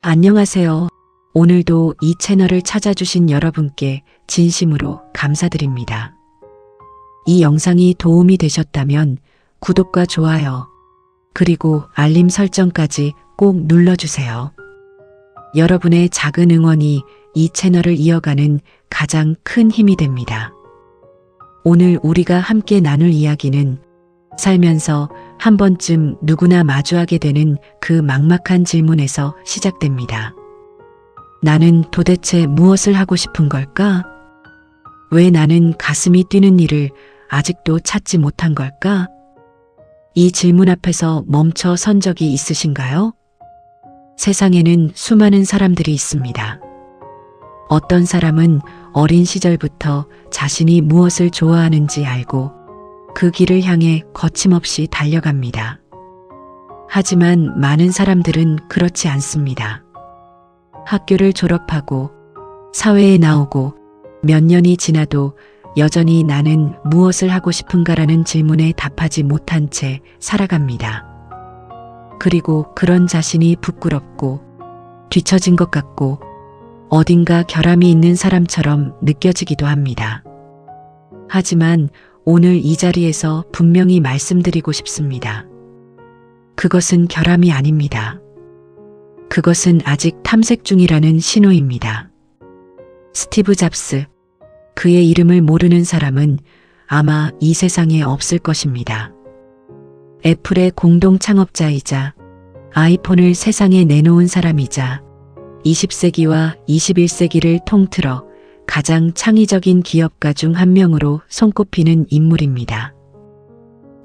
안녕하세요. 오늘도 이 채널을 찾아주신 여러분께 진심으로 감사드립니다. 이 영상이 도움이 되셨다면 구독과 좋아요, 그리고 알림 설정까지 꼭 눌러주세요. 여러분의 작은 응원이 이 채널을 이어가는 가장 큰 힘이 됩니다. 오늘 우리가 함께 나눌 이야기는 살면서 한 번쯤 누구나 마주하게 되는 그 막막한 질문에서 시작됩니다. 나는 도대체 무엇을 하고 싶은 걸까? 왜 나는 가슴이 뛰는 일을 아직도 찾지 못한 걸까? 이 질문 앞에서 멈춰 선 적이 있으신가요? 세상에는 수많은 사람들이 있습니다. 어떤 사람은 어린 시절부터 자신이 무엇을 좋아하는지 알고 그 길을 향해 거침없이 달려갑니다. 하지만 많은 사람들은 그렇지 않습니다. 학교를 졸업하고 사회에 나오고 몇 년이 지나도 여전히 나는 무엇을 하고 싶은가라는 질문에 답하지 못한 채 살아갑니다. 그리고 그런 자신이 부끄럽고 뒤처진 것 같고 어딘가 결함이 있는 사람처럼 느껴지기도 합니다. 하지만 오늘 이 자리에서 분명히 말씀드리고 싶습니다. 그것은 결함이 아닙니다. 그것은 아직 탐색 중이라는 신호입니다. 스티브 잡스, 그의 이름을 모르는 사람은 아마 이 세상에 없을 것입니다. 애플의 공동 창업자이자 아이폰을 세상에 내놓은 사람이자 20세기와 21세기를 통틀어 가장 창의적인 기업가 중 한 명으로 손꼽히는 인물입니다.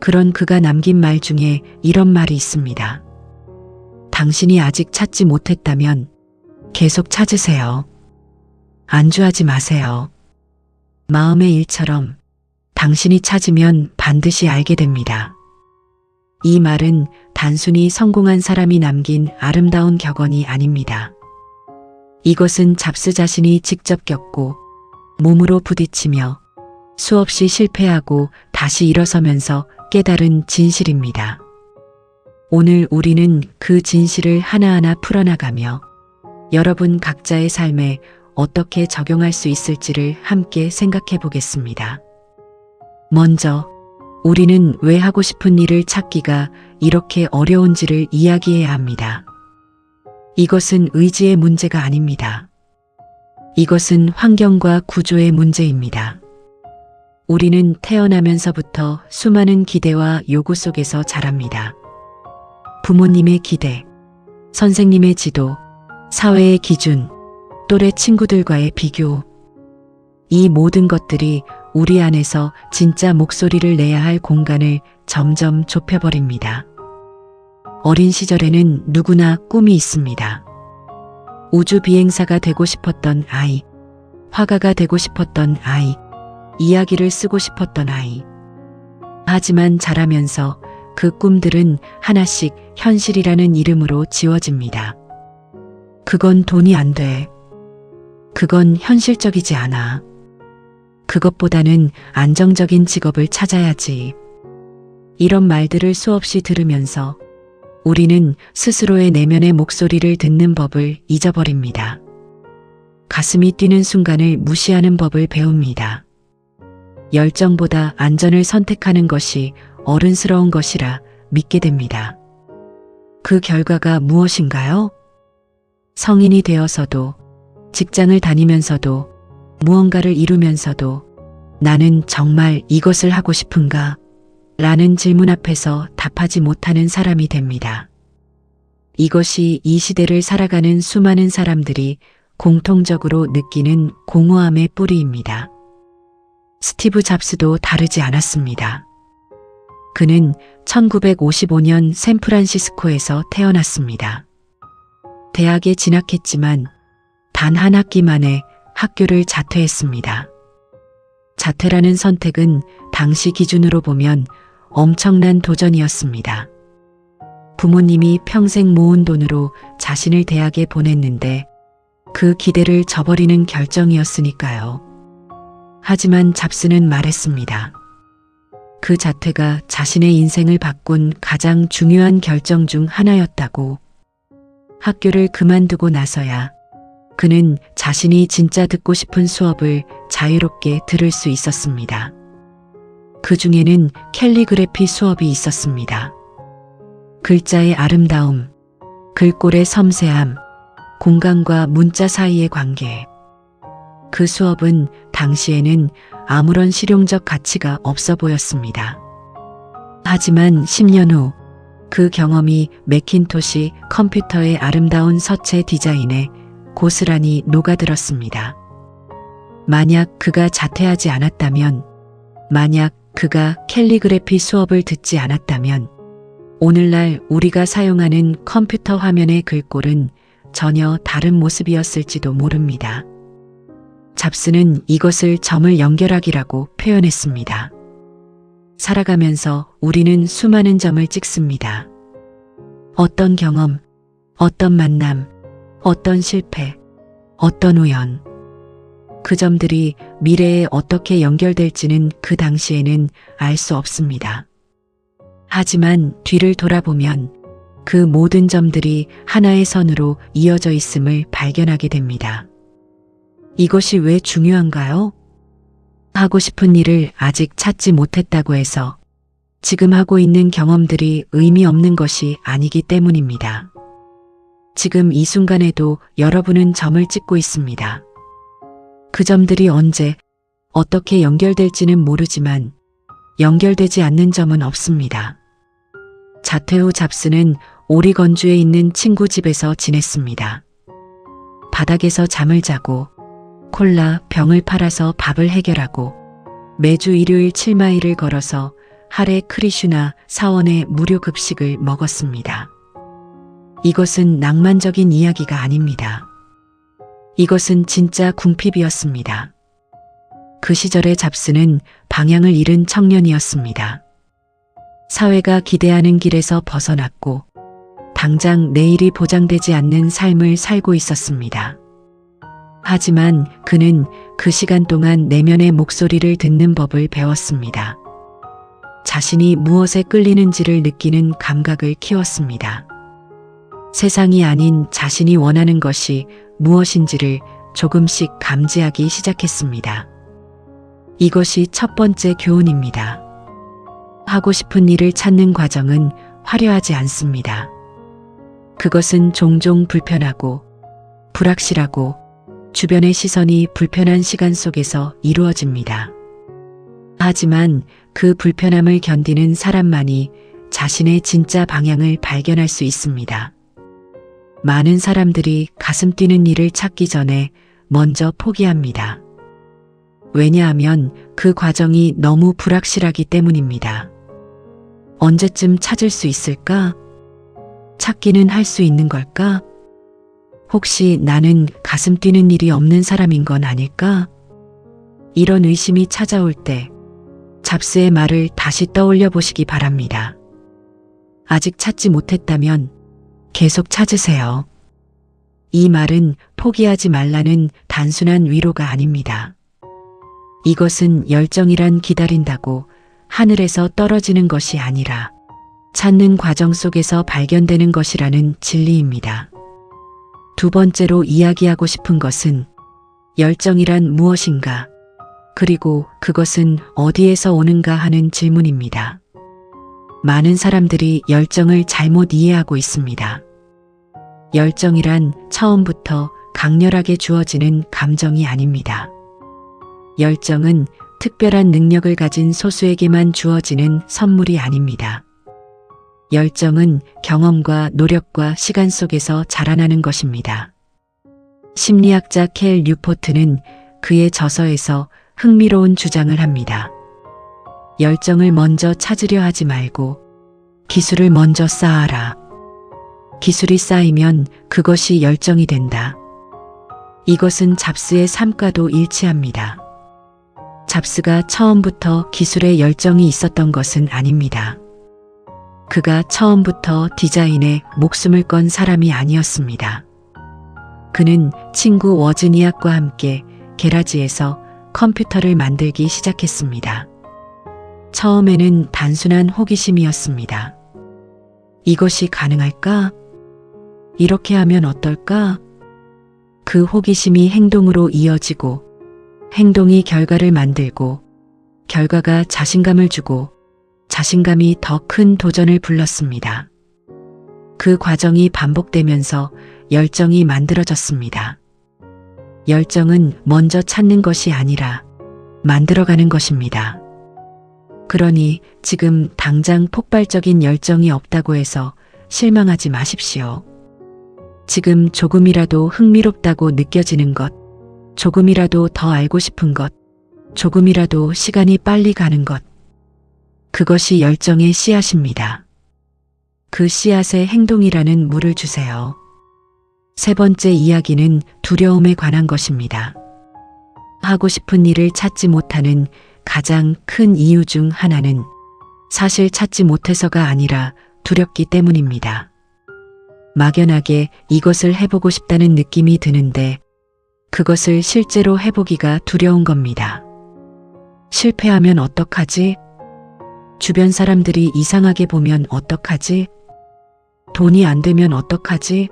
그런 그가 남긴 말 중에 이런 말이 있습니다. 당신이 아직 찾지 못했다면 계속 찾으세요. 안주하지 마세요. 마음의 일처럼 당신이 찾으면 반드시 알게 됩니다. 이 말은 단순히 성공한 사람이 남긴 아름다운 격언이 아닙니다. 이것은 잡스 자신이 직접 겪고 몸으로 부딪히며 수없이 실패하고 다시 일어서면서 깨달은 진실입니다. 오늘 우리는 그 진실을 하나하나 풀어나가며 여러분 각자의 삶에 어떻게 적용할 수 있을지를 함께 생각해 보겠습니다. 먼저 우리는 왜 하고 싶은 일을 찾기가 이렇게 어려운지를 이야기해야 합니다. 이것은 의지의 문제가 아닙니다. 이것은 환경과 구조의 문제입니다. 우리는 태어나면서부터 수많은 기대와 요구 속에서 자랍니다. 부모님의 기대, 선생님의 지도, 사회의 기준, 또래 친구들과의 비교. 이 모든 것들이 우리 안에서 진짜 목소리를 내야 할 공간을 점점 좁혀버립니다. 어린 시절에는 누구나 꿈이 있습니다. 우주 비행사가 되고 싶었던 아이, 화가가 되고 싶었던 아이, 이야기를 쓰고 싶었던 아이. 하지만 자라면서 그 꿈들은 하나씩 현실이라는 이름으로 지워집니다. 그건 돈이 안 돼. 그건 현실적이지 않아. 그것보다는 안정적인 직업을 찾아야지. 이런 말들을 수없이 들으면서 우리는 스스로의 내면의 목소리를 듣는 법을 잊어버립니다. 가슴이 뛰는 순간을 무시하는 법을 배웁니다. 열정보다 안전을 선택하는 것이 어른스러운 것이라 믿게 됩니다. 그 결과가 무엇인가요? 성인이 되어서도, 직장을 다니면서도, 무언가를 이루면서도 나는 정말 이것을 하고 싶은가? 라는 질문 앞에서 답하지 못하는 사람이 됩니다. 이것이 이 시대를 살아가는 수많은 사람들이 공통적으로 느끼는 공허함의 뿌리입니다. 스티브 잡스도 다르지 않았습니다. 그는 1955년 샌프란시스코에서 태어났습니다. 대학에 진학했지만 단 한 학기 만에 학교를 자퇴했습니다. 자퇴라는 선택은 당시 기준으로 보면 엄청난 도전이었습니다. 부모님이 평생 모은 돈으로 자신을 대학에 보냈는데 그 기대를 저버리는 결정이었으니까요. 하지만 잡스는 말했습니다. 그 자퇴가 자신의 인생을 바꾼 가장 중요한 결정 중 하나였다고. 학교를 그만두고 나서야 그는 자신이 진짜 듣고 싶은 수업을 자유롭게 들을 수 있었습니다. 그 중에는 캘리그래피 수업이 있었습니다. 글자의 아름다움, 글꼴의 섬세함, 공간과 문자 사이의 관계. 그 수업은 당시에는 아무런 실용적 가치가 없어 보였습니다. 하지만 10년 후 그 경험이 매킨토시 컴퓨터의 아름다운 서체 디자인에 고스란히 녹아들었습니다. 만약 그가 자퇴하지 않았다면, 만약 그가 캘리그래피 수업을 듣지 않았다면, 오늘날 우리가 사용하는 컴퓨터 화면의 글꼴은 전혀 다른 모습이었을지도 모릅니다. 잡스는 이것을 점을 연결하기라고 표현했습니다. 살아가면서 우리는 수많은 점을 찍습니다. 어떤 경험, 어떤 만남, 어떤 실패, 어떤 우연. 그 점들이 미래에 어떻게 연결될지는 그 당시에는 알 수 없습니다. 하지만 뒤를 돌아보면 그 모든 점들이 하나의 선으로 이어져 있음을 발견하게 됩니다. 이것이 왜 중요한가요? 하고 싶은 일을 아직 찾지 못했다고 해서 지금 하고 있는 경험들이 의미 없는 것이 아니기 때문입니다. 지금 이 순간에도 여러분은 점을 찍고 있습니다. 그 점들이 언제, 어떻게 연결될지는 모르지만 연결되지 않는 점은 없습니다. 자퇴 후 잡스는 오리건주에 있는 친구 집에서 지냈습니다. 바닥에서 잠을 자고 콜라 병을 팔아서 밥을 해결하고 매주 일요일 7마일을 걸어서 하레 크리슈나 사원의 무료 급식을 먹었습니다. 이것은 낭만적인 이야기가 아닙니다. 이것은 진짜 궁핍이었습니다. 그 시절의 잡스는 방향을 잃은 청년이었습니다. 사회가 기대하는 길에서 벗어났고 당장 내일이 보장되지 않는 삶을 살고 있었습니다. 하지만 그는 그 시간 동안 내면의 목소리를 듣는 법을 배웠습니다. 자신이 무엇에 끌리는지를 느끼는 감각을 키웠습니다. 세상이 아닌 자신이 원하는 것이 무엇인지를 조금씩 감지하기 시작했습니다. 이것이 첫 번째 교훈입니다. 하고 싶은 일을 찾는 과정은 화려하지 않습니다. 그것은 종종 불편하고 불확실하고 주변의 시선이 불편한 시간 속에서 이루어집니다. 하지만 그 불편함을 견디는 사람만이 자신의 진짜 방향을 발견할 수 있습니다. 많은 사람들이 가슴 뛰는 일을 찾기 전에 먼저 포기합니다. 왜냐하면 그 과정이 너무 불확실하기 때문입니다. 언제쯤 찾을 수 있을까? 찾기는 할 수 있는 걸까? 혹시 나는 가슴 뛰는 일이 없는 사람인 건 아닐까? 이런 의심이 찾아올 때 잡스의 말을 다시 떠올려 보시기 바랍니다. 아직 찾지 못했다면 계속 찾으세요. 이 말은 포기하지 말라는 단순한 위로가 아닙니다. 이것은 열정이란 기다린다고 하늘에서 떨어지는 것이 아니라 찾는 과정 속에서 발견되는 것이라는 진리입니다. 두 번째로 이야기하고 싶은 것은 열정이란 무엇인가, 그리고 그것은 어디에서 오는가 하는 질문입니다. 많은 사람들이 열정을 잘못 이해하고 있습니다. 열정이란 처음부터 강렬하게 주어지는 감정이 아닙니다. 열정은 특별한 능력을 가진 소수에게만 주어지는 선물이 아닙니다. 열정은 경험과 노력과 시간 속에서 자라나는 것입니다. 심리학자 켈 뉴포트는 그의 저서에서 흥미로운 주장을 합니다. 열정을 먼저 찾으려 하지 말고 기술을 먼저 쌓아라. 기술이 쌓이면 그것이 열정이 된다. 이것은 잡스의 삶과도 일치합니다. 잡스가 처음부터 기술에 열정이 있었던 것은 아닙니다. 그가 처음부터 디자인에 목숨을 건 사람이 아니었습니다. 그는 친구 워즈니악과 함께 게라지에서 컴퓨터를 만들기 시작했습니다. 처음에는 단순한 호기심이었습니다. 이것이 가능할까? 이렇게 하면 어떨까? 그 호기심이 행동으로 이어지고 행동이 결과를 만들고 결과가 자신감을 주고 자신감이 더 큰 도전을 불렀습니다. 그 과정이 반복되면서 열정이 만들어졌습니다. 열정은 먼저 찾는 것이 아니라 만들어가는 것입니다. 그러니 지금 당장 폭발적인 열정이 없다고 해서 실망하지 마십시오. 지금 조금이라도 흥미롭다고 느껴지는 것, 조금이라도 더 알고 싶은 것, 조금이라도 시간이 빨리 가는 것, 그것이 열정의 씨앗입니다. 그 씨앗에 행동이라는 물을 주세요. 세 번째 이야기는 두려움에 관한 것입니다. 하고 싶은 일을 찾지 못하는 가장 큰 이유 중 하나는 사실 찾지 못해서가 아니라 두렵기 때문입니다. 막연하게 이것을 해보고 싶다는 느낌이 드는데 그것을 실제로 해보기가 두려운 겁니다. 실패하면 어떡하지? 주변 사람들이 이상하게 보면 어떡하지? 돈이 안 되면 어떡하지?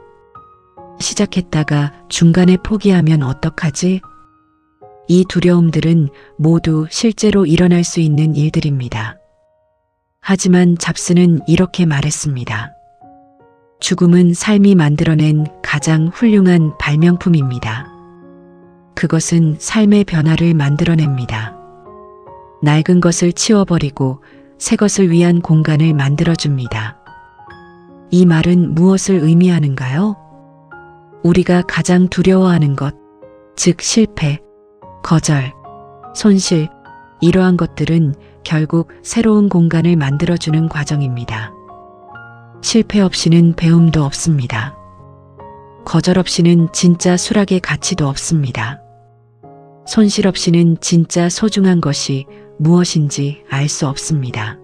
시작했다가 중간에 포기하면 어떡하지? 이 두려움들은 모두 실제로 일어날 수 있는 일들입니다. 하지만 잡스는 이렇게 말했습니다. 죽음은 삶이 만들어낸 가장 훌륭한 발명품입니다. 그것은 삶의 변화를 만들어냅니다. 낡은 것을 치워버리고 새 것을 위한 공간을 만들어줍니다. 이 말은 무엇을 의미하는가요? 우리가 가장 두려워하는 것, 즉 실패, 거절, 손실, 이러한 것들은 결국 새로운 공간을 만들어주는 과정입니다. 실패 없이는 배움도 없습니다. 거절 없이는 진짜 수락의 가치도 없습니다. 손실 없이는 진짜 소중한 것이 무엇인지 알 수 없습니다.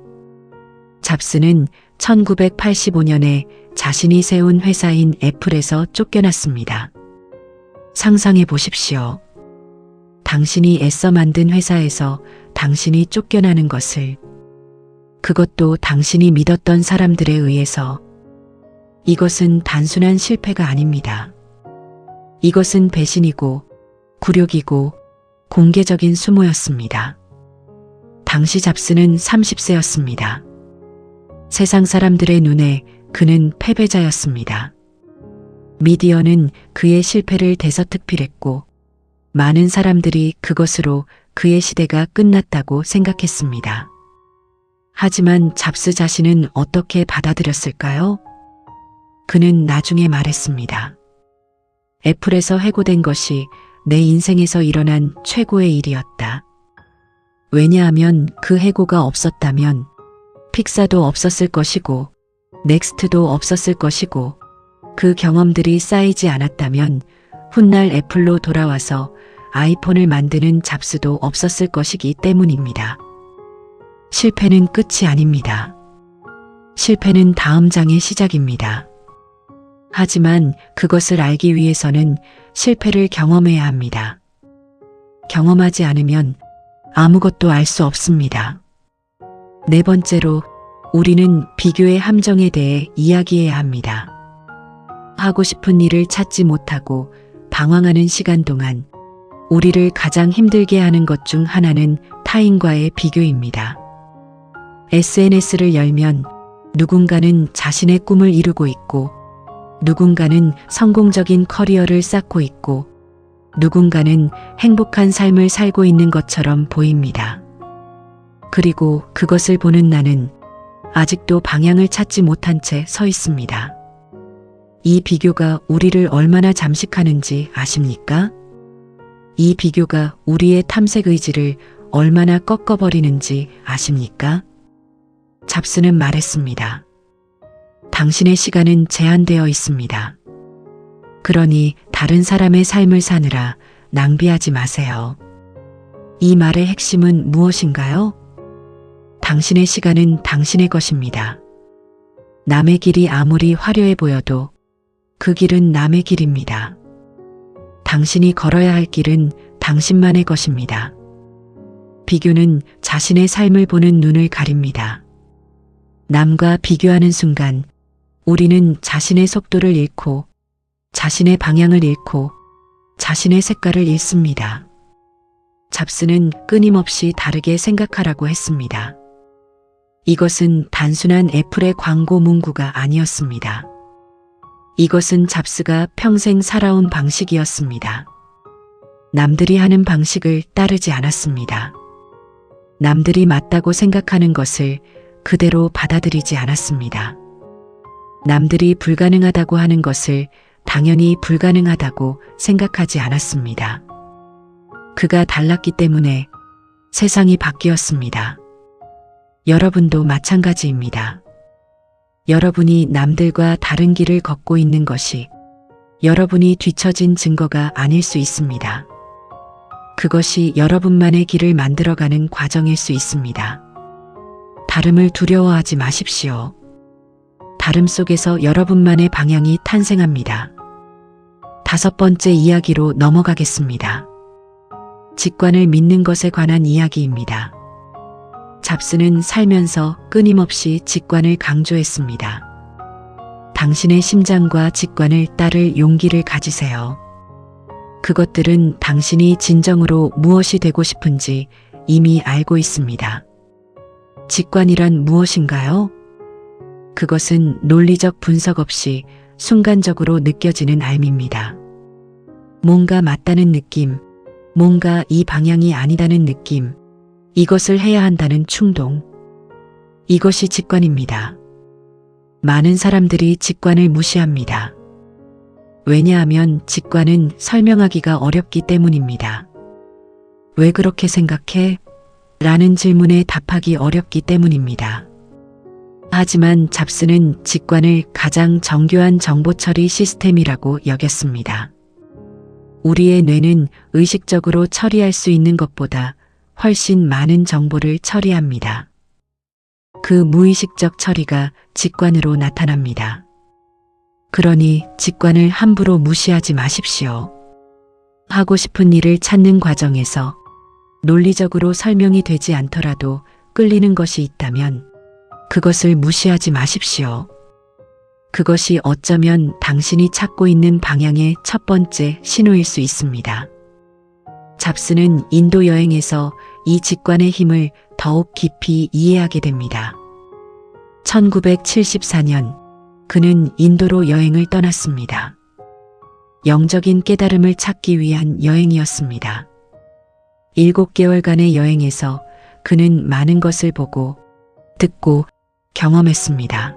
잡스는 1985년에 자신이 세운 회사인 애플에서 쫓겨났습니다. 상상해 보십시오. 당신이 애써 만든 회사에서 당신이 쫓겨나는 것을, 그것도 당신이 믿었던 사람들에 의해서. 이것은 단순한 실패가 아닙니다. 이것은 배신이고 굴욕이고 공개적인 수모였습니다. 당시 잡스는 30세였습니다. 세상 사람들의 눈에 그는 패배자였습니다. 미디어는 그의 실패를 대서특필했고 많은 사람들이 그것으로 그의 시대가 끝났다고 생각했습니다. 하지만 잡스 자신은 어떻게 받아들였을까요? 그는 나중에 말했습니다. 애플에서 해고된 것이 내 인생에서 일어난 최고의 일이었다. 왜냐하면 그 해고가 없었다면 픽사도 없었을 것이고 넥스트도 없었을 것이고 그 경험들이 쌓이지 않았다면 훗날 애플로 돌아와서 아이폰을 만드는 잡스도 없었을 것이기 때문입니다. 실패는 끝이 아닙니다. 실패는 다음 장의 시작입니다. 하지만 그것을 알기 위해서는 실패를 경험해야 합니다. 경험하지 않으면 아무것도 알 수 없습니다. 네 번째로, 우리는 비교의 함정에 대해 이야기해야 합니다. 하고 싶은 일을 찾지 못하고 방황하는 시간 동안 우리를 가장 힘들게 하는 것 중 하나는 타인과의 비교입니다. SNS를 열면 누군가는 자신의 꿈을 이루고 있고 누군가는 성공적인 커리어를 쌓고 있고 누군가는 행복한 삶을 살고 있는 것처럼 보입니다. 그리고 그것을 보는 나는 아직도 방향을 찾지 못한 채 서 있습니다. 이 비교가 우리를 얼마나 잠식하는지 아십니까? 이 비교가 우리의 탐색 의지를 얼마나 꺾어버리는지 아십니까? 잡스는 말했습니다. 당신의 시간은 제한되어 있습니다. 그러니 다른 사람의 삶을 사느라 낭비하지 마세요. 이 말의 핵심은 무엇인가요? 당신의 시간은 당신의 것입니다. 남의 길이 아무리 화려해 보여도 그 길은 남의 길입니다. 당신이 걸어야 할 길은 당신만의 것입니다. 비교는 자신의 삶을 보는 눈을 가립니다. 남과 비교하는 순간 우리는 자신의 속도를 잃고 자신의 방향을 잃고 자신의 색깔을 잃습니다. 잡스는 끊임없이 다르게 생각하라고 했습니다. 이것은 단순한 애플의 광고 문구가 아니었습니다. 이것은 잡스가 평생 살아온 방식이었습니다. 남들이 하는 방식을 따르지 않았습니다. 남들이 맞다고 생각하는 것을 그대로 받아들이지 않았습니다. 남들이 불가능하다고 하는 것을 당연히 불가능하다고 생각하지 않았습니다. 그가 달랐기 때문에 세상이 바뀌었습니다. 여러분도 마찬가지입니다. 여러분이 남들과 다른 길을 걷고 있는 것이 여러분이 뒤처진 증거가 아닐 수 있습니다. 그것이 여러분만의 길을 만들어가는 과정일 수 있습니다. 다름을 두려워하지 마십시오. 다름 속에서 여러분만의 방향이 탄생합니다. 5번째 이야기로 넘어가겠습니다. 직관을 믿는 것에 관한 이야기입니다. 잡스는 살면서 끊임없이 직관을 강조했습니다. 당신의 심장과 직관을 따를 용기를 가지세요. 그것들은 당신이 진정으로 무엇이 되고 싶은지 이미 알고 있습니다. 직관이란 무엇인가요? 그것은 논리적 분석 없이 순간적으로 느껴지는 알미입니다. 뭔가 맞다는 느낌, 뭔가 이 방향이 아니다는 느낌, 이것을 해야 한다는 충동. 이것이 직관입니다. 많은 사람들이 직관을 무시합니다. 왜냐하면 직관은 설명하기가 어렵기 때문입니다. 왜 그렇게 생각해? 라는 질문에 답하기 어렵기 때문입니다. 하지만 잡스는 직관을 가장 정교한 정보 처리 시스템이라고 여겼습니다. 우리의 뇌는 의식적으로 처리할 수 있는 것보다 훨씬 많은 정보를 처리합니다. 그 무의식적 처리가 직관으로 나타납니다. 그러니 직관을 함부로 무시하지 마십시오. 하고 싶은 일을 찾는 과정에서 논리적으로 설명이 되지 않더라도 끌리는 것이 있다면 그것을 무시하지 마십시오. 그것이 어쩌면 당신이 찾고 있는 방향의 첫 번째 신호일 수 있습니다. 잡스는 인도 여행에서 이 직관의 힘을 더욱 깊이 이해하게 됩니다. 1974년 그는 인도로 여행을 떠났습니다. 영적인 깨달음을 찾기 위한 여행이었습니다. 7개월간의 여행에서 그는 많은 것을 보고 듣고 경험했습니다.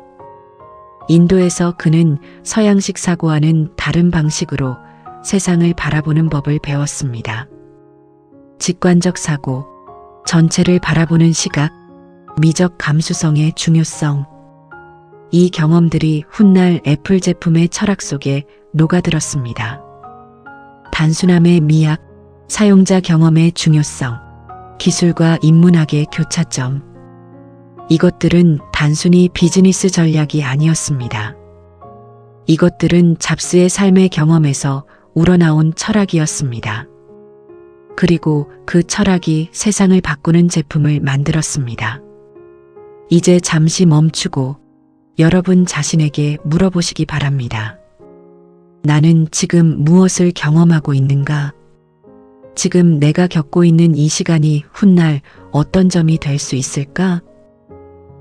인도에서 그는 서양식 사고와는 다른 방식으로 세상을 바라보는 법을 배웠습니다. 직관적 사고, 전체를 바라보는 시각, 미적 감수성의 중요성. 이 경험들이 훗날 애플 제품의 철학 속에 녹아들었습니다. 단순함의 미학, 사용자 경험의 중요성, 기술과 인문학의 교차점. 이것들은 단순히 비즈니스 전략이 아니었습니다. 이것들은 잡스의 삶의 경험에서 우러나온 철학이었습니다. 그리고 그 철학이 세상을 바꾸는 제품을 만들었습니다. 이제 잠시 멈추고 여러분 자신에게 물어보시기 바랍니다. 나는 지금 무엇을 경험하고 있는가? 지금 내가 겪고 있는 이 시간이 훗날 어떤 점이 될 수 있을까?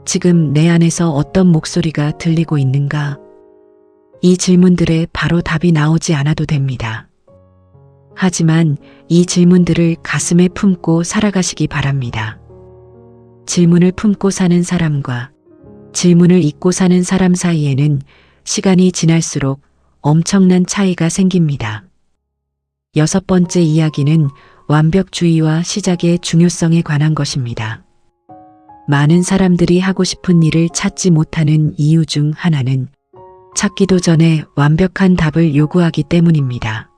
지금 내 안에서 어떤 목소리가 들리고 있는가? 이 질문들에 바로 답이 나오지 않아도 됩니다. 하지만 이 질문들을 가슴에 품고 살아가시기 바랍니다. 질문을 품고 사는 사람과 질문을 잊고 사는 사람 사이에는 시간이 지날수록 엄청난 차이가 생깁니다. 6번째 이야기는 완벽주의와 시작의 중요성에 관한 것입니다. 많은 사람들이 하고 싶은 일을 찾지 못하는 이유 중 하나는 찾기도 전에 완벽한 답을 요구하기 때문입니다.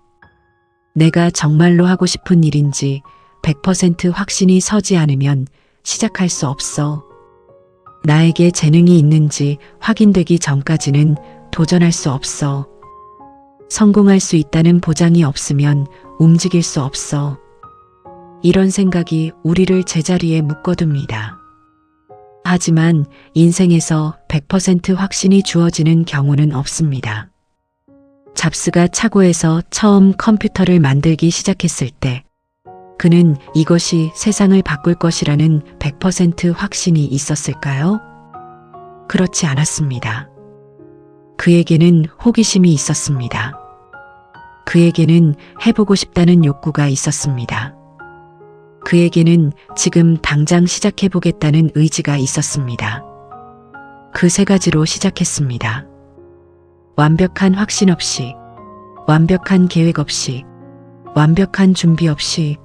내가 정말로 하고 싶은 일인지 100% 확신이 서지 않으면 시작할 수 없어. 나에게 재능이 있는지 확인되기 전까지는 도전할 수 없어. 성공할 수 있다는 보장이 없으면 움직일 수 없어. 이런 생각이 우리를 제자리에 묶어둡니다. 하지만 인생에서 100% 확신이 주어지는 경우는 없습니다. 잡스가 차고에서 처음 컴퓨터를 만들기 시작했을 때 그는 이것이 세상을 바꿀 것이라는 100% 확신이 있었을까요? 그렇지 않았습니다. 그에게는 호기심이 있었습니다. 그에게는 해보고 싶다는 욕구가 있었습니다. 그에게는 지금 당장 시작해보겠다는 의지가 있었습니다. 그 세 가지로 시작했습니다. 완벽한 확신 없이, 완벽한 계획 없이, 완벽한 준비 없이,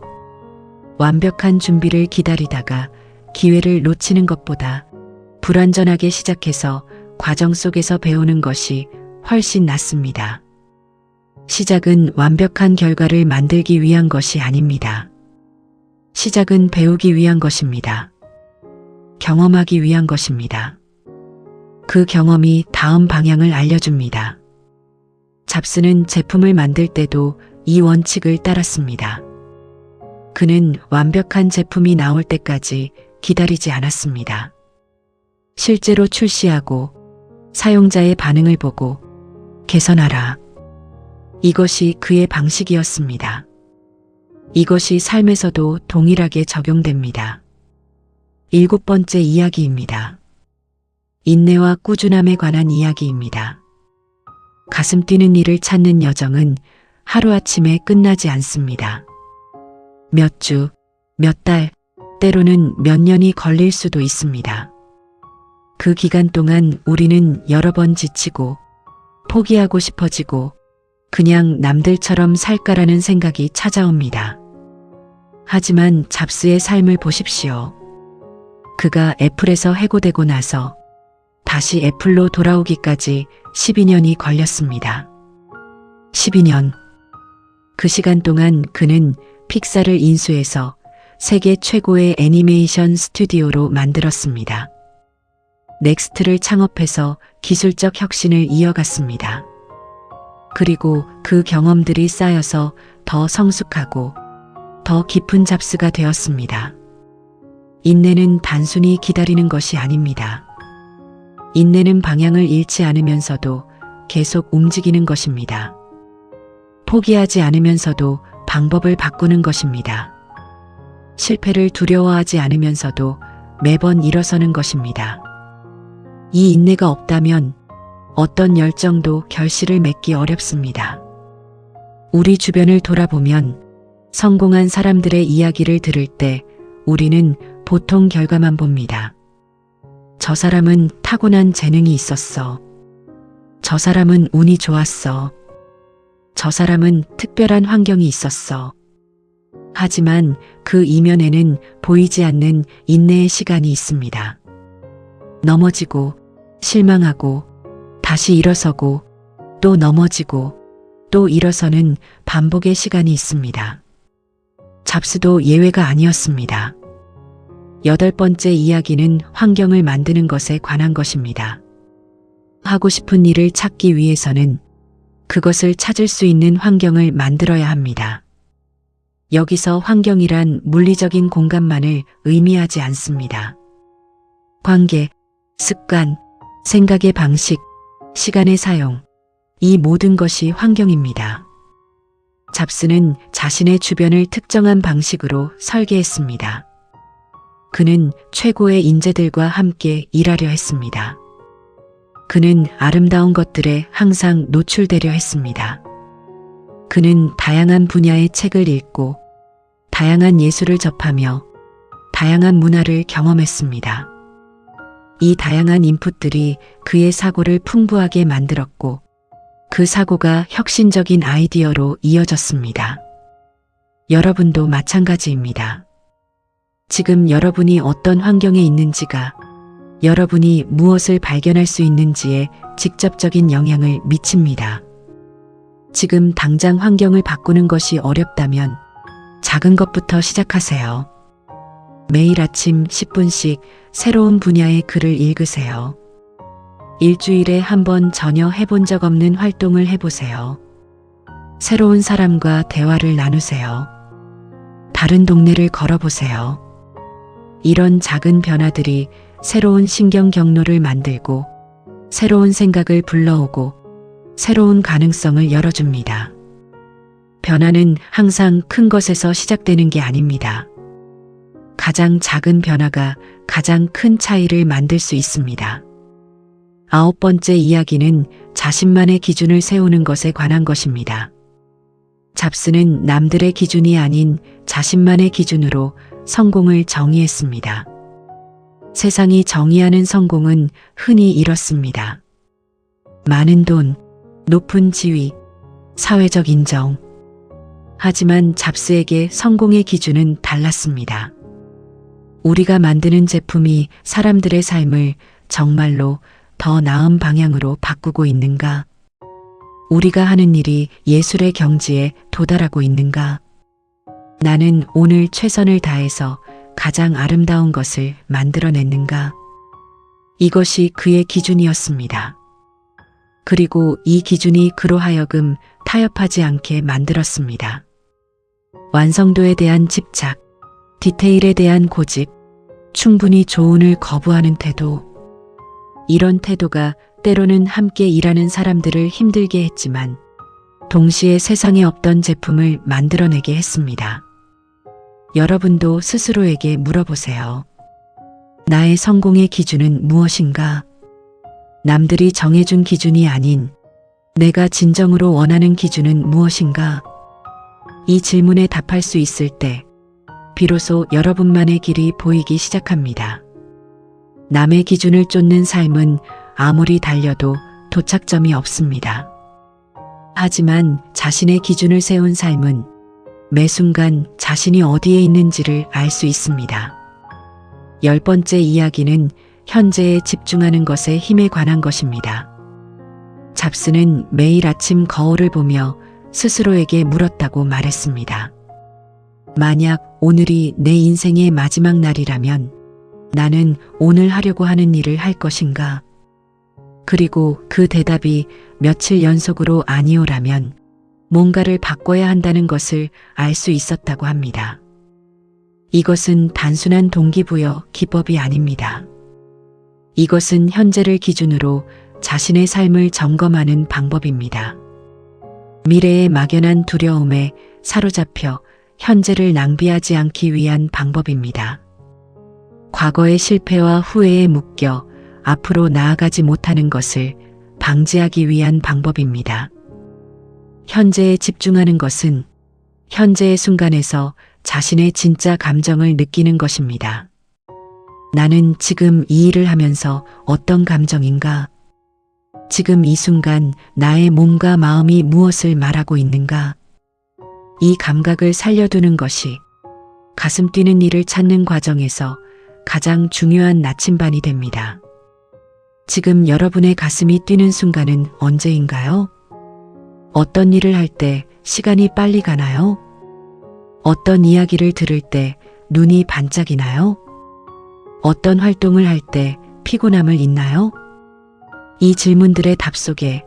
완벽한 준비를 기다리다가 기회를 놓치는 것보다 불완전하게 시작해서 과정 속에서 배우는 것이 훨씬 낫습니다. 시작은 완벽한 결과를 만들기 위한 것이 아닙니다. 시작은 배우기 위한 것입니다. 경험하기 위한 것입니다. 그 경험이 다음 방향을 알려줍니다. 잡스는 제품을 만들 때도 이 원칙을 따랐습니다. 그는 완벽한 제품이 나올 때까지 기다리지 않았습니다. 실제로 출시하고 사용자의 반응을 보고 개선하라. 이것이 그의 방식이었습니다. 이것이 삶에서도 동일하게 적용됩니다. 7번째 이야기입니다. 인내와 꾸준함에 관한 이야기입니다. 가슴 뛰는 일을 찾는 여정은 하루아침에 끝나지 않습니다. 몇 주, 몇 달, 때로는 몇 년이 걸릴 수도 있습니다. 그 기간 동안 우리는 여러 번 지치고 포기하고 싶어지고 그냥 남들처럼 살까라는 생각이 찾아옵니다. 하지만 잡스의 삶을 보십시오. 그가 애플에서 해고되고 나서 다시 애플로 돌아오기까지 12년이 걸렸습니다. 12년. 그 시간 동안 그는 픽사를 인수해서 세계 최고의 애니메이션 스튜디오로 만들었습니다. 넥스트를 창업해서 기술적 혁신을 이어갔습니다. 그리고 그 경험들이 쌓여서 더 성숙하고 더 깊은 잡스가 되었습니다. 인내는 단순히 기다리는 것이 아닙니다. 인내는 방향을 잃지 않으면서도 계속 움직이는 것입니다. 포기하지 않으면서도 방법을 바꾸는 것입니다. 실패를 두려워하지 않으면서도 매번 일어서는 것입니다. 이 인내가 없다면 어떤 열정도 결실을 맺기 어렵습니다. 우리 주변을 돌아보면 성공한 사람들의 이야기를 들을 때 우리는 보통 결과만 봅니다. 저 사람은 타고난 재능이 있었어. 저 사람은 운이 좋았어. 저 사람은 특별한 환경이 있었어. 하지만 그 이면에는 보이지 않는 인내의 시간이 있습니다. 넘어지고 실망하고 다시 일어서고 또 넘어지고 또 일어서는 반복의 시간이 있습니다. 잡스도 예외가 아니었습니다. 8번째 이야기는 환경을 만드는 것에 관한 것입니다. 하고 싶은 일을 찾기 위해서는 그것을 찾을 수 있는 환경을 만들어야 합니다. 여기서 환경이란 물리적인 공간만을 의미하지 않습니다. 관계, 습관, 생각의 방식, 시간의 사용, 이 모든 것이 환경입니다. 잡스는 자신의 주변을 특정한 방식으로 설계했습니다. 그는 최고의 인재들과 함께 일하려 했습니다. 그는 아름다운 것들에 항상 노출되려 했습니다. 그는 다양한 분야의 책을 읽고 다양한 예술을 접하며 다양한 문화를 경험했습니다. 이 다양한 인풋들이 그의 사고를 풍부하게 만들었고 그 사고가 혁신적인 아이디어로 이어졌습니다. 여러분도 마찬가지입니다. 지금 여러분이 어떤 환경에 있는지가 여러분이 무엇을 발견할 수 있는지에 직접적인 영향을 미칩니다. 지금 당장 환경을 바꾸는 것이 어렵다면 작은 것부터 시작하세요. 매일 아침 10분씩 새로운 분야의 글을 읽으세요. 일주일에 한 번 전혀 해본 적 없는 활동을 해보세요. 새로운 사람과 대화를 나누세요. 다른 동네를 걸어보세요. 이런 작은 변화들이 새로운 신경 경로를 만들고 새로운 생각을 불러오고 새로운 가능성을 열어줍니다. 변화는 항상 큰 것에서 시작되는 게 아닙니다. 가장 작은 변화가 가장 큰 차이를 만들 수 있습니다. 9번째 이야기는 자신만의 기준을 세우는 것에 관한 것입니다. 잡스는 남들의 기준이 아닌 자신만의 기준으로 성공을 정의했습니다. 세상이 정의하는 성공은 흔히 이렇습니다. 많은 돈, 높은 지위, 사회적 인정. 하지만 잡스에게 성공의 기준은 달랐습니다. 우리가 만드는 제품이 사람들의 삶을 정말로 더 나은 방향으로 바꾸고 있는가? 우리가 하는 일이 예술의 경지에 도달하고 있는가? 나는 오늘 최선을 다해서 가장 아름다운 것을 만들어냈는가? 이것이 그의 기준이었습니다. 그리고 이 기준이 그로 하여금 타협하지 않게 만들었습니다. 완성도에 대한 집착, 디테일에 대한 고집, 충분히 조언을 거부하는 태도. 이런 태도가 때로는 함께 일하는 사람들을 힘들게 했지만 동시에 세상에 없던 제품을 만들어내게 했습니다. 여러분도 스스로에게 물어보세요. 나의 성공의 기준은 무엇인가? 남들이 정해준 기준이 아닌 내가 진정으로 원하는 기준은 무엇인가? 이 질문에 답할 수 있을 때 비로소 여러분만의 길이 보이기 시작합니다. 남의 기준을 쫓는 삶은 아무리 달려도 도착점이 없습니다. 하지만 자신의 기준을 세운 삶은 매 순간 자신이 어디에 있는지를 알 수 있습니다. 10번째 이야기는 현재에 집중하는 것의 힘에 관한 것입니다. 잡스는 매일 아침 거울을 보며 스스로에게 물었다고 말했습니다. 만약 오늘이 내 인생의 마지막 날이라면 나는 오늘 하려고 하는 일을 할 것인가? 그리고 그 대답이 며칠 연속으로 아니오라면 뭔가를 바꿔야 한다는 것을 알 수 있었다고 합니다. 이것은 단순한 동기부여 기법이 아닙니다. 이것은 현재를 기준으로 자신의 삶을 점검하는 방법입니다. 미래의 막연한 두려움에 사로잡혀 현재를 낭비하지 않기 위한 방법입니다. 과거의 실패와 후회에 묶여 앞으로 나아가지 못하는 것을 방지하기 위한 방법입니다. 현재에 집중하는 것은 현재의 순간에서 자신의 진짜 감정을 느끼는 것입니다. 나는 지금 이 일을 하면서 어떤 감정인가? 지금 이 순간 나의 몸과 마음이 무엇을 말하고 있는가? 이 감각을 살려두는 것이 가슴 뛰는 일을 찾는 과정에서 가장 중요한 나침반이 됩니다. 지금 여러분의 가슴이 뛰는 순간은 언제인가요? 어떤 일을 할 때 시간이 빨리 가나요? 어떤 이야기를 들을 때 눈이 반짝이나요? 어떤 활동을 할 때 피곤함을 잊나요? 이 질문들의 답 속에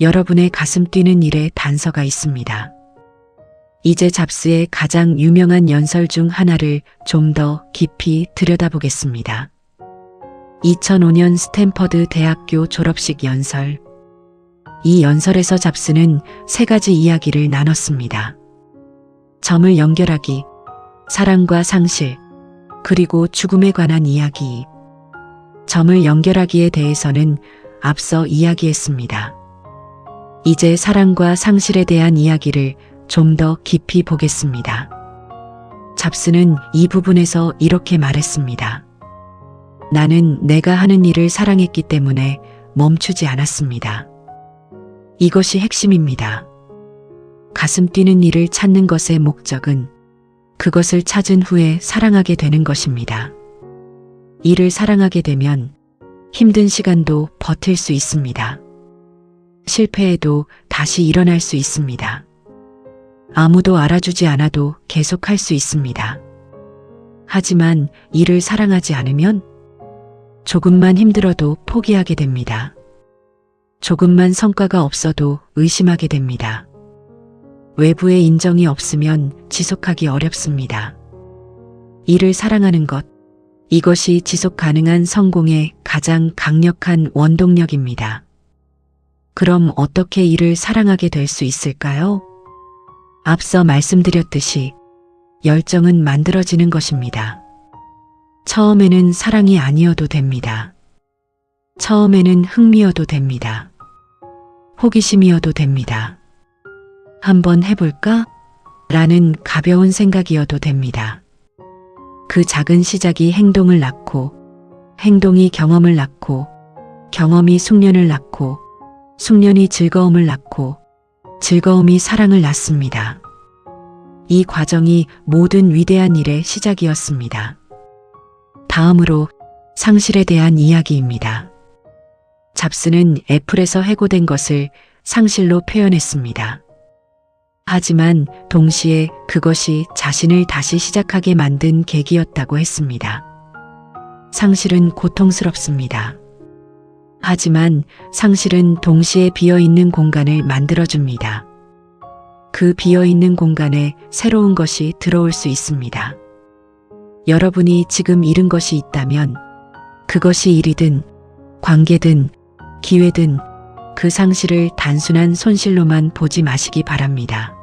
여러분의 가슴 뛰는 일의 단서가 있습니다. 이제 잡스의 가장 유명한 연설 중 하나를 좀 더 깊이 들여다보겠습니다. 2005년 스탠퍼드 대학교 졸업식 연설. 이 연설에서 잡스는 3가지 이야기를 나눴습니다. 점을 연결하기, 사랑과 상실, 그리고 죽음에 관한 이야기. 점을 연결하기에 대해서는 앞서 이야기했습니다. 이제 사랑과 상실에 대한 이야기를 좀 더 깊이 보겠습니다. 잡스는 이 부분에서 이렇게 말했습니다. 나는 내가 하는 일을 사랑했기 때문에 멈추지 않았습니다. 이것이 핵심입니다. 가슴 뛰는 일을 찾는 것의 목적은 그것을 찾은 후에 사랑하게 되는 것입니다. 일을 사랑하게 되면 힘든 시간도 버틸 수 있습니다. 실패해도 다시 일어날 수 있습니다. 아무도 알아주지 않아도 계속할 수 있습니다. 하지만 일을 사랑하지 않으면 조금만 힘들어도 포기하게 됩니다. 조금만 성과가 없어도 의심하게 됩니다. 외부의 인정이 없으면 지속하기 어렵습니다. 일을 사랑하는 것, 이것이 지속 가능한 성공의 가장 강력한 원동력입니다. 그럼 어떻게 일을 사랑하게 될 수 있을까요? 앞서 말씀드렸듯이 열정은 만들어지는 것입니다. 처음에는 사랑이 아니어도 됩니다. 처음에는 흥미여도 됩니다. 호기심이어도 됩니다. 한번 해볼까? 라는 가벼운 생각이어도 됩니다. 그 작은 시작이 행동을 낳고, 행동이 경험을 낳고, 경험이 숙련을 낳고, 숙련이 즐거움을 낳고, 즐거움이 사랑을 낳습니다. 이 과정이 모든 위대한 일의 시작이었습니다. 다음으로 상실에 대한 이야기입니다. 잡스는 애플에서 해고된 것을 상실로 표현했습니다. 하지만 동시에 그것이 자신을 다시 시작하게 만든 계기였다고 했습니다. 상실은 고통스럽습니다. 하지만 상실은 동시에 비어있는 공간을 만들어줍니다. 그 비어있는 공간에 새로운 것이 들어올 수 있습니다. 여러분이 지금 잃은 것이 있다면 그것이 일이든 관계든 기회든 그 상실을 단순한 손실로만 보지 마시기 바랍니다.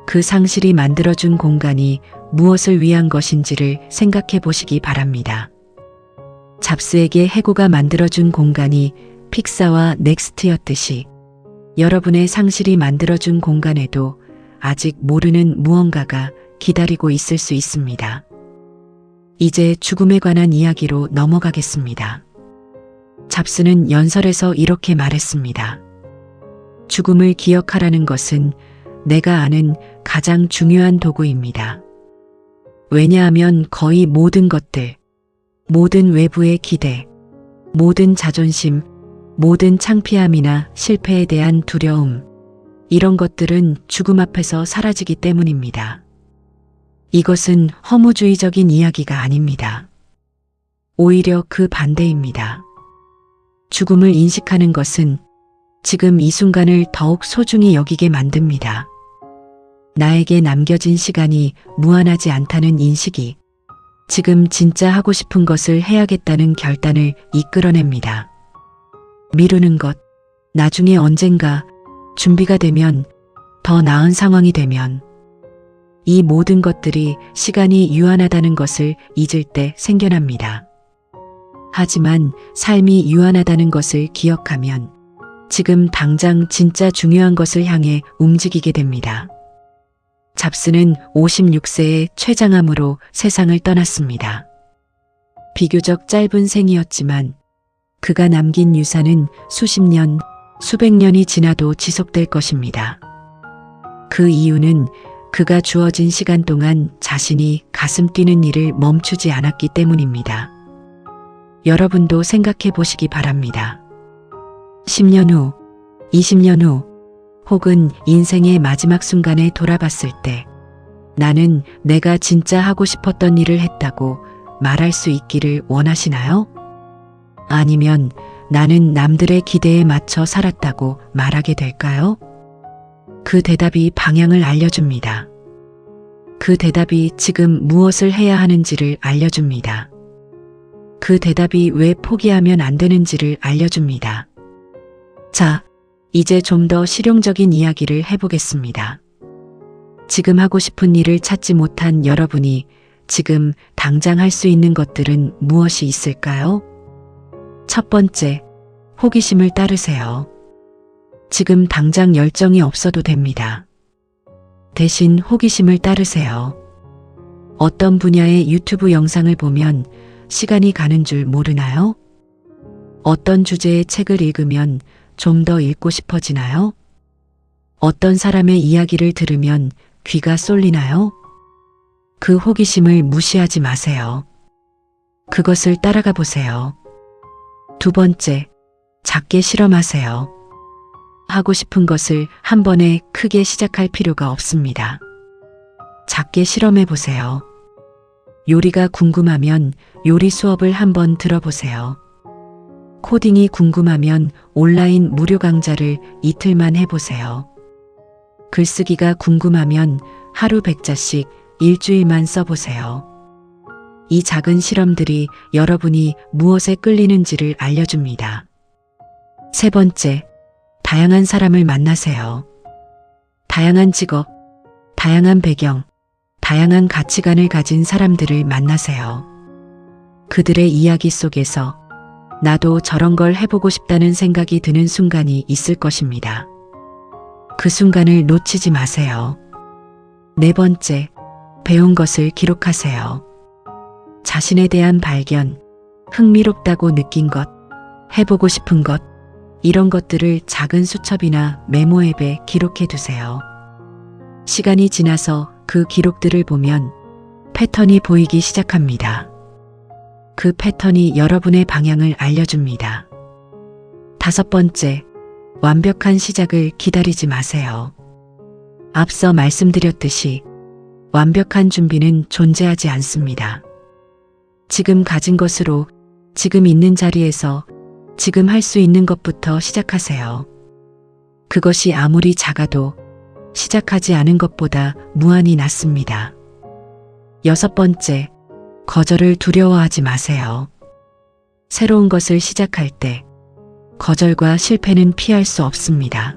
그 상실이 만들어준 공간이 무엇을 위한 것인지를 생각해 보시기 바랍니다. 잡스에게 해고가 만들어준 공간이 픽사와 넥스트였듯이 여러분의 상실이 만들어준 공간에도 아직 모르는 무언가가 기다리고 있을 수 있습니다. 이제 죽음에 관한 이야기로 넘어가겠습니다. 잡스는 연설에서 이렇게 말했습니다. 죽음을 기억하라는 것은 내가 아는 가장 중요한 도구입니다. 왜냐하면 거의 모든 것들, 모든 외부의 기대, 모든 자존심, 모든 창피함이나 실패에 대한 두려움, 이런 것들은 죽음 앞에서 사라지기 때문입니다. 이것은 허무주의적인 이야기가 아닙니다. 오히려 그 반대입니다. 죽음을 인식하는 것은 지금 이 순간을 더욱 소중히 여기게 만듭니다. 나에게 남겨진 시간이 무한하지 않다는 인식이 지금 진짜 하고 싶은 것을 해야겠다는 결단을 이끌어냅니다. 미루는 것, 나중에 언젠가 준비가 되면, 더 나은 상황이 되면, 이 모든 것들이 시간이 유한하다는 것을 잊을 때 생겨납니다. 하지만 삶이 유한하다는 것을 기억하면 지금 당장 진짜 중요한 것을 향해 움직이게 됩니다. 잡스는 56세의 췌장암으로 세상을 떠났습니다. 비교적 짧은 생이었지만 그가 남긴 유산은 수십 년, 수백 년이 지나도 지속될 것입니다. 그 이유는 그가 주어진 시간 동안 자신이 가슴 뛰는 일을 멈추지 않았기 때문입니다. 여러분도 생각해 보시기 바랍니다. 10년 후, 20년 후, 혹은 인생의 마지막 순간에 돌아봤을 때 나는 내가 진짜 하고 싶었던 일을 했다고 말할 수 있기를 원하시나요? 아니면 나는 남들의 기대에 맞춰 살았다고 말하게 될까요? 그 대답이 방향을 알려줍니다. 그 대답이 지금 무엇을 해야 하는지를 알려줍니다. 그 대답이 왜 포기하면 안 되는지를 알려줍니다. 자, 이제 좀 더 실용적인 이야기를 해보겠습니다. 지금 하고 싶은 일을 찾지 못한 여러분이 지금 당장 할 수 있는 것들은 무엇이 있을까요? 첫 번째, 호기심을 따르세요. 지금 당장 열정이 없어도 됩니다. 대신 호기심을 따르세요. 어떤 분야의 유튜브 영상을 보면 시간이 가는 줄 모르나요? 어떤 주제의 책을 읽으면 좀 더 읽고 싶어지나요? 어떤 사람의 이야기를 들으면 귀가 쏠리나요? 그 호기심을 무시하지 마세요. 그것을 따라가 보세요. 두 번째, 작게 실험하세요. 하고 싶은 것을 한 번에 크게 시작할 필요가 없습니다. 작게 실험해 보세요. 요리가 궁금하면 요리 수업을 한번 들어보세요. 코딩이 궁금하면 온라인 무료 강좌를 이틀만 해보세요. 글쓰기가 궁금하면 하루 100자씩 일주일만 써보세요. 이 작은 실험들이 여러분이 무엇에 끌리는지를 알려줍니다. 세 번째, 다양한 사람을 만나세요. 다양한 직업, 다양한 배경, 다양한 가치관을 가진 사람들을 만나세요. 그들의 이야기 속에서 나도 저런 걸 해보고 싶다는 생각이 드는 순간이 있을 것입니다. 그 순간을 놓치지 마세요. 네 번째, 배운 것을 기록하세요. 자신에 대한 발견, 흥미롭다고 느낀 것, 해보고 싶은 것, 이런 것들을 작은 수첩이나 메모 앱에 기록해 두세요. 시간이 지나서 그 기록들을 보면 패턴이 보이기 시작합니다. 그 패턴이 여러분의 방향을 알려줍니다. 다섯 번째, 완벽한 시작을 기다리지 마세요. 앞서 말씀드렸듯이 완벽한 준비는 존재하지 않습니다. 지금 가진 것으로 지금 있는 자리에서 지금 할 수 있는 것부터 시작하세요. 그것이 아무리 작아도 시작하지 않은 것보다 무한히 낫습니다. 여섯 번째, 거절을 두려워하지 마세요. 새로운 것을 시작할 때 거절과 실패는 피할 수 없습니다.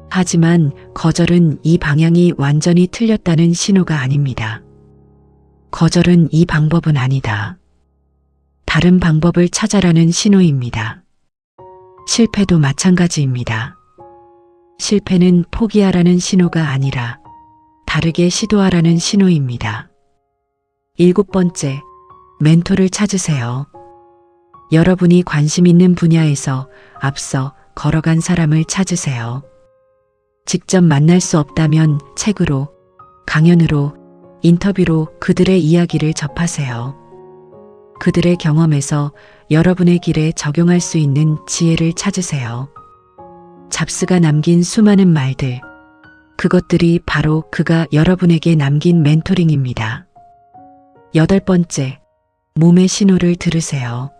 하지만 거절은 이 방향이 완전히 틀렸다는 신호가 아닙니다. 거절은 이 방법은 아니다. 다른 방법을 찾아라는 신호입니다. 실패도 마찬가지입니다. 실패는 포기하라는 신호가 아니라 다르게 시도하라는 신호입니다. 일곱 번째, 멘토를 찾으세요. 여러분이 관심 있는 분야에서 앞서 걸어간 사람을 찾으세요. 직접 만날 수 없다면 책으로, 강연으로, 인터뷰로 그들의 이야기를 접하세요. 그들의 경험에서 여러분의 길에 적용할 수 있는 지혜를 찾으세요. 잡스가 남긴 수많은 말들, 그것들이 바로 그가 여러분에게 남긴 멘토링입니다. 여덟 번째, 몸의 신호를 들으세요.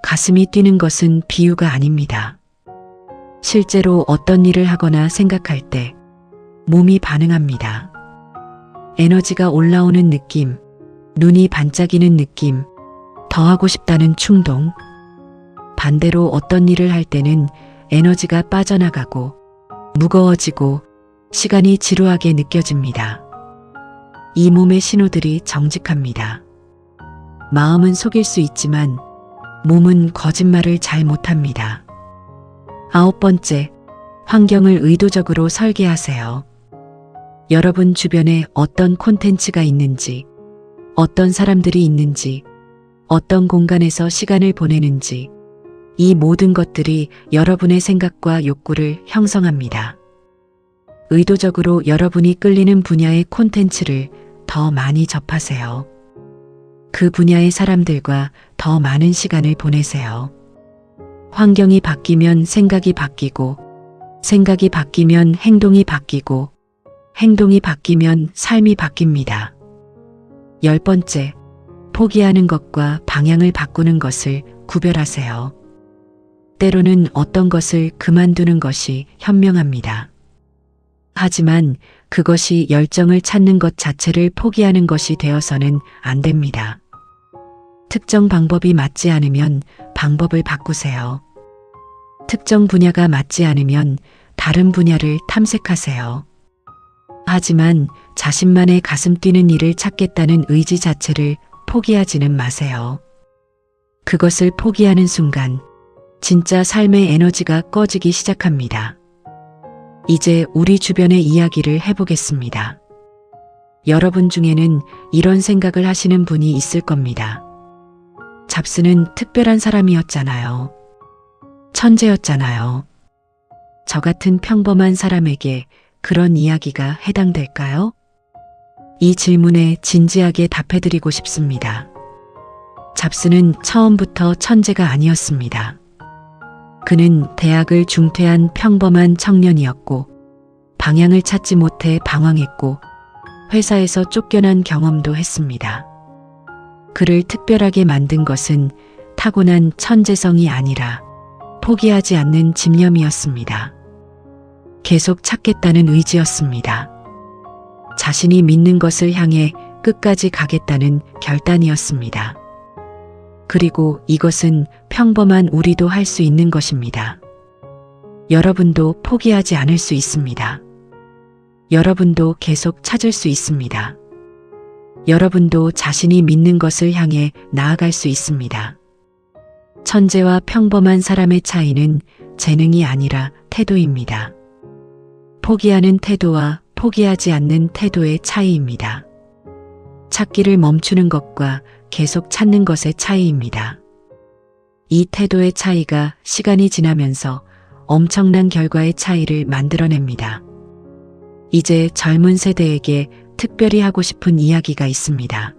가슴이 뛰는 것은 비유가 아닙니다. 실제로 어떤 일을 하거나 생각할 때 몸이 반응합니다. 에너지가 올라오는 느낌, 눈이 반짝이는 느낌, 더 하고 싶다는 충동. 반대로 어떤 일을 할 때는 에너지가 빠져나가고 무거워지고 시간이 지루하게 느껴집니다. 이 몸의 신호들이 정직합니다. 마음은 속일 수 있지만 몸은 거짓말을 잘 못합니다. 아홉 번째, 환경을 의도적으로 설계하세요. 여러분 주변에 어떤 콘텐츠가 있는지, 어떤 사람들이 있는지, 어떤 공간에서 시간을 보내는지, 이 모든 것들이 여러분의 생각과 욕구를 형성합니다. 의도적으로 여러분이 끌리는 분야의 콘텐츠를 더 많이 접하세요. 그 분야의 사람들과 더 많은 시간을 보내세요. 환경이 바뀌면 생각이 바뀌고, 생각이 바뀌면 행동이 바뀌고, 행동이 바뀌면 삶이 바뀝니다. 열 번째, 포기하는 것과 방향을 바꾸는 것을 구별하세요. 때로는 어떤 것을 그만두는 것이 현명합니다. 하지만 그것이 열정을 찾는 것 자체를 포기하는 것이 되어서는 안 됩니다. 특정 방법이 맞지 않으면 방법을 바꾸세요. 특정 분야가 맞지 않으면 다른 분야를 탐색하세요. 하지만 자신만의 가슴 뛰는 일을 찾겠다는 의지 자체를 포기하지는 마세요. 그것을 포기하는 순간 진짜 삶의 에너지가 꺼지기 시작합니다. 이제 우리 주변의 이야기를 해보겠습니다. 여러분 중에는 이런 생각을 하시는 분이 있을 겁니다. 잡스는 특별한 사람이었잖아요. 천재였잖아요. 저 같은 평범한 사람에게 그런 이야기가 해당될까요? 이 질문에 진지하게 답해드리고 싶습니다. 잡스는 처음부터 천재가 아니었습니다. 그는 대학을 중퇴한 평범한 청년이었고 방향을 찾지 못해 방황했고 회사에서 쫓겨난 경험도 했습니다. 그를 특별하게 만든 것은 타고난 천재성이 아니라 포기하지 않는 집념이었습니다. 계속 찾겠다는 의지였습니다. 자신이 믿는 것을 향해 끝까지 가겠다는 결단이었습니다. 그리고 이것은 평범한 우리도 할 수 있는 것입니다. 여러분도 포기하지 않을 수 있습니다. 여러분도 계속 찾을 수 있습니다. 여러분도 자신이 믿는 것을 향해 나아갈 수 있습니다. 천재와 평범한 사람의 차이는 재능이 아니라 태도입니다. 포기하는 태도와 포기하지 않는 태도의 차이입니다. 찾기를 멈추는 것과 계속 찾는 것의 차이입니다. 이 태도의 차이가 시간이 지나면서 엄청난 결과의 차이를 만들어냅니다. 이제 젊은 세대에게 특별히 하고 싶은 이야기가 있습니다.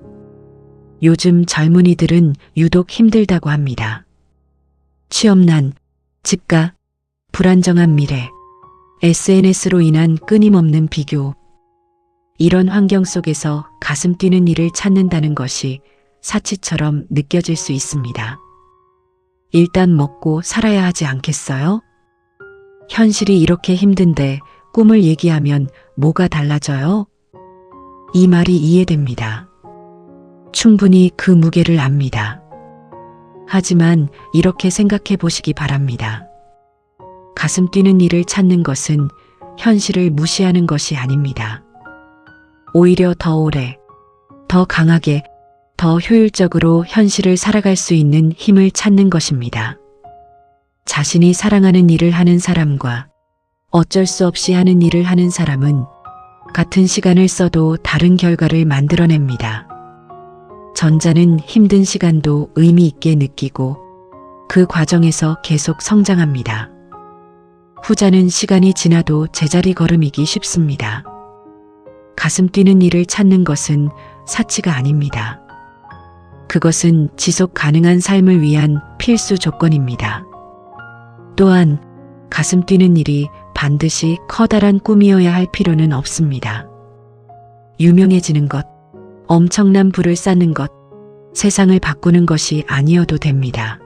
요즘 젊은이들은 유독 힘들다고 합니다. 취업난, 집가, 불안정한 미래, SNS로 인한 끊임없는 비교. 이런 환경 속에서 가슴 뛰는 일을 찾는다는 것이 사치처럼 느껴질 수 있습니다. 일단 먹고 살아야 하지 않겠어요? 현실이 이렇게 힘든데 꿈을 얘기하면 뭐가 달라져요? 이 말이 이해됩니다. 충분히 그 무게를 압니다. 하지만 이렇게 생각해 보시기 바랍니다. 가슴 뛰는 일을 찾는 것은 현실을 무시하는 것이 아닙니다. 오히려 더 오래, 더 강하게, 더 효율적으로 현실을 살아갈 수 있는 힘을 찾는 것입니다. 자신이 사랑하는 일을 하는 사람과 어쩔 수 없이 하는 일을 하는 사람은 같은 시간을 써도 다른 결과를 만들어냅니다. 전자는 힘든 시간도 의미 있게 느끼고 그 과정에서 계속 성장합니다. 후자는 시간이 지나도 제자리 걸음이기 쉽습니다. 가슴 뛰는 일을 찾는 것은 사치가 아닙니다. 그것은 지속 가능한 삶을 위한 필수 조건입니다. 또한 가슴 뛰는 일이 반드시 커다란 꿈이어야 할 필요는 없습니다. 유명해지는 것, 엄청난 부를 쌓는 것, 세상을 바꾸는 것이 아니어도 됩니다.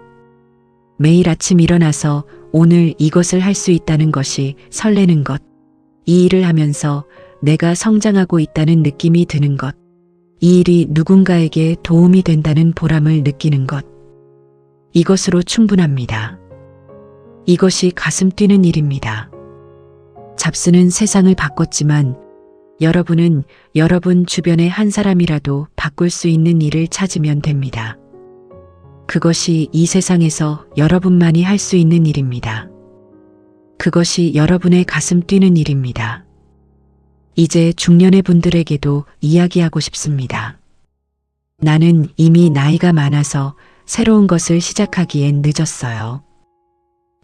매일 아침 일어나서 오늘 이것을 할 수 있다는 것이 설레는 것, 이 일을 하면서 내가 성장하고 있다는 느낌이 드는 것, 이 일이 누군가에게 도움이 된다는 보람을 느끼는 것, 이것으로 충분합니다. 이것이 가슴 뛰는 일입니다. 잡스는 세상을 바꿨지만 여러분은 여러분 주변의 한 사람이라도 바꿀 수 있는 일을 찾으면 됩니다. 그것이 이 세상에서 여러분만이 할 수 있는 일입니다. 그것이 여러분의 가슴 뛰는 일입니다. 이제 중년의 분들에게도 이야기하고 싶습니다. 나는 이미 나이가 많아서 새로운 것을 시작하기엔 늦었어요.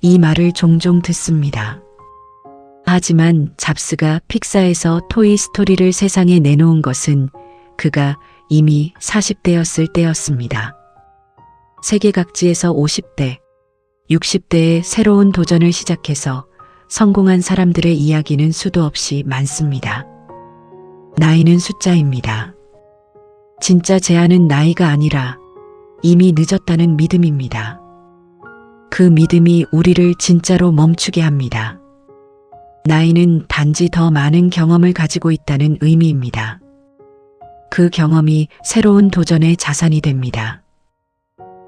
이 말을 종종 듣습니다. 하지만 잡스가 픽사에서 토이 스토리를 세상에 내놓은 것은 그가 이미 40대였을 때였습니다. 세계 각지에서 50대, 60대의 새로운 도전을 시작해서 성공한 사람들의 이야기는 수도 없이 많습니다. 나이는 숫자입니다. 진짜 제한은 나이가 아니라 이미 늦었다는 믿음입니다. 그 믿음이 우리를 진짜로 멈추게 합니다. 나이는 단지 더 많은 경험을 가지고 있다는 의미입니다. 그 경험이 새로운 도전의 자산이 됩니다.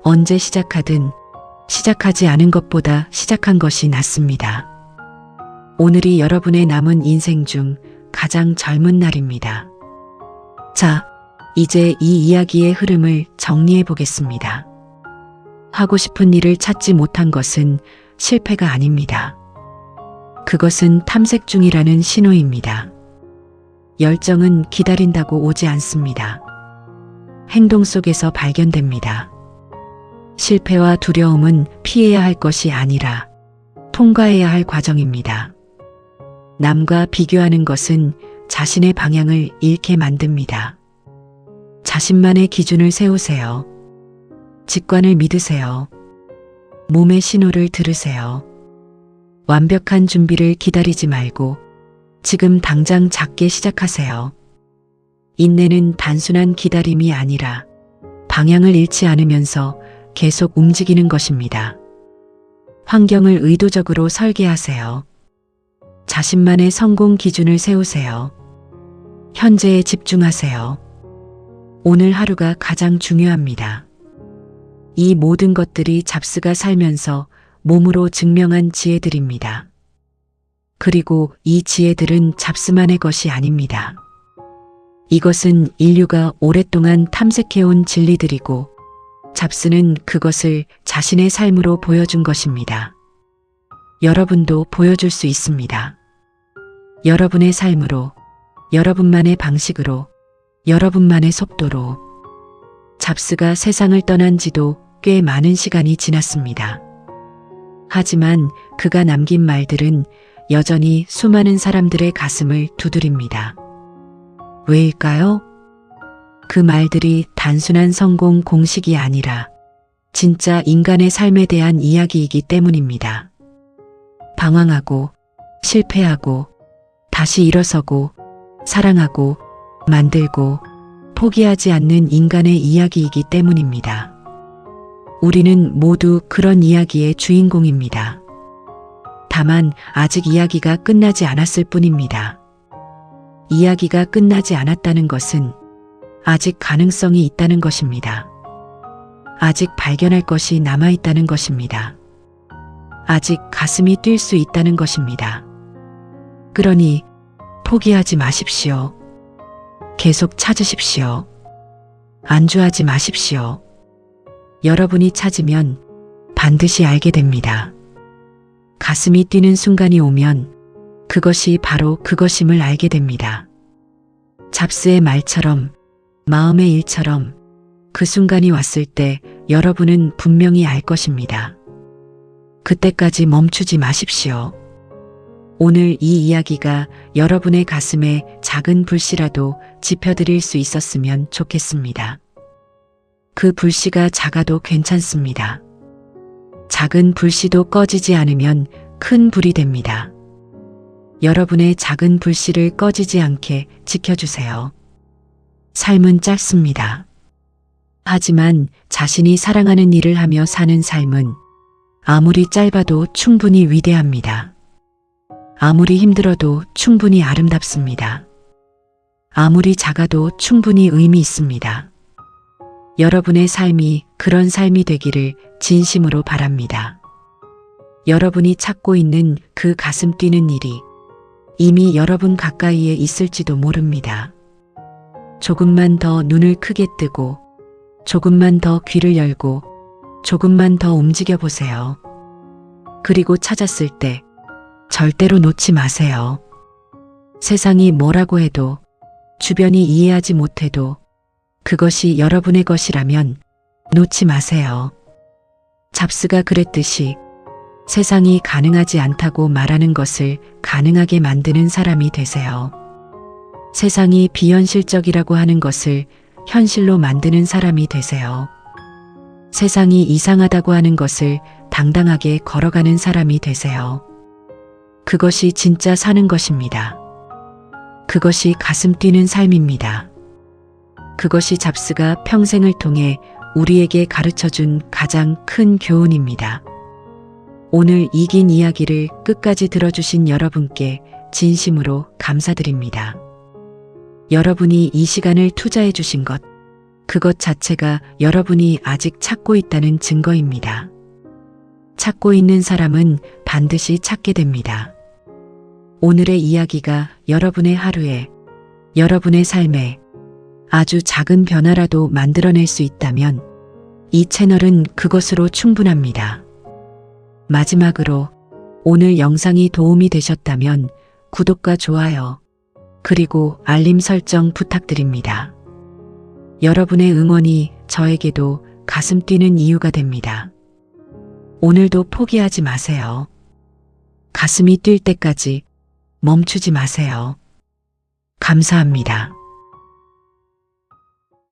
언제 시작하든 시작하지 않은 것보다 시작한 것이 낫습니다. 오늘이 여러분의 남은 인생 중 가장 젊은 날입니다. 자, 이제 이 이야기의 흐름을 정리해 보겠습니다. 하고 싶은 일을 찾지 못한 것은 실패가 아닙니다. 그것은 탐색 중이라는 신호입니다. 열정은 기다린다고 오지 않습니다. 행동 속에서 발견됩니다. 실패와 두려움은 피해야 할 것이 아니라 통과해야 할 과정입니다. 남과 비교하는 것은 자신의 방향을 잃게 만듭니다. 자신만의 기준을 세우세요. 직관을 믿으세요. 몸의 신호를 들으세요. 완벽한 준비를 기다리지 말고 지금 당장 작게 시작하세요. 인내는 단순한 기다림이 아니라 방향을 잃지 않으면서 계속 움직이는 것입니다. 환경을 의도적으로 설계하세요. 자신만의 성공 기준을 세우세요. 현재에 집중하세요. 오늘 하루가 가장 중요합니다. 이 모든 것들이 잡스가 살면서 몸으로 증명한 지혜들입니다. 그리고 이 지혜들은 잡스만의 것이 아닙니다. 이것은 인류가 오랫동안 탐색해온 진리들이고 잡스는 그것을 자신의 삶으로 보여준 것입니다. 여러분도 보여줄 수 있습니다. 여러분의 삶으로, 여러분만의 방식으로, 여러분만의 속도로. 잡스가 세상을 떠난 지도 꽤 많은 시간이 지났습니다. 하지만 그가 남긴 말들은 여전히 수많은 사람들의 가슴을 두드립니다. 왜일까요? 그 말들이 단순한 성공 공식이 아니라 진짜 인간의 삶에 대한 이야기이기 때문입니다. 방황하고, 실패하고, 다시 일어서고, 사랑하고, 만들고, 포기하지 않는 인간의 이야기이기 때문입니다. 우리는 모두 그런 이야기의 주인공입니다. 다만 아직 이야기가 끝나지 않았을 뿐입니다. 이야기가 끝나지 않았다는 것은 아직 가능성이 있다는 것입니다. 아직 발견할 것이 남아있다는 것입니다. 아직 가슴이 뛸 수 있다는 것입니다. 그러니 포기하지 마십시오. 계속 찾으십시오. 안주하지 마십시오. 여러분이 찾으면 반드시 알게 됩니다. 가슴이 뛰는 순간이 오면 그것이 바로 그것임을 알게 됩니다. 잡스의 말처럼, 마음의 일처럼 그 순간이 왔을 때 여러분은 분명히 알 것입니다. 그때까지 멈추지 마십시오. 오늘 이 이야기가 여러분의 가슴에 작은 불씨라도 지펴드릴 수 있었으면 좋겠습니다. 그 불씨가 작아도 괜찮습니다. 작은 불씨도 꺼지지 않으면 큰 불이 됩니다. 여러분의 작은 불씨를 꺼지지 않게 지켜주세요. 삶은 짧습니다. 하지만 자신이 사랑하는 일을 하며 사는 삶은 아무리 짧아도 충분히 위대합니다. 아무리 힘들어도 충분히 아름답습니다. 아무리 작아도 충분히 의미 있습니다. 여러분의 삶이 그런 삶이 되기를 진심으로 바랍니다. 여러분이 찾고 있는 그 가슴 뛰는 일이 이미 여러분 가까이에 있을지도 모릅니다. 조금만 더 눈을 크게 뜨고, 조금만 더 귀를 열고, 조금만 더 움직여 보세요. 그리고 찾았을 때 절대로 놓지 마세요. 세상이 뭐라고 해도, 주변이 이해하지 못해도 그것이 여러분의 것이라면 놓지 마세요. 잡스가 그랬듯이 세상이 가능하지 않다고 말하는 것을 가능하게 만드는 사람이 되세요. 세상이 비현실적이라고 하는 것을 현실로 만드는 사람이 되세요. 세상이 이상하다고 하는 것을 당당하게 걸어가는 사람이 되세요. 그것이 진짜 사는 것입니다. 그것이 가슴 뛰는 삶입니다. 그것이 잡스가 평생을 통해 우리에게 가르쳐준 가장 큰 교훈입니다. 오늘 이 긴 이야기를 끝까지 들어주신 여러분께 진심으로 감사드립니다. 여러분이 이 시간을 투자해 주신 것, 그것 자체가 여러분이 아직 찾고 있다는 증거입니다. 찾고 있는 사람은 반드시 찾게 됩니다. 오늘의 이야기가 여러분의 하루에, 여러분의 삶에 아주 작은 변화라도 만들어낼 수 있다면 이 채널은 그것으로 충분합니다. 마지막으로 오늘 영상이 도움이 되셨다면 구독과 좋아요, 그리고 알림 설정 부탁드립니다. 여러분의 응원이 저에게도 가슴 뛰는 이유가 됩니다. 오늘도 포기하지 마세요. 가슴이 뛸 때까지 멈추지 마세요. 감사합니다.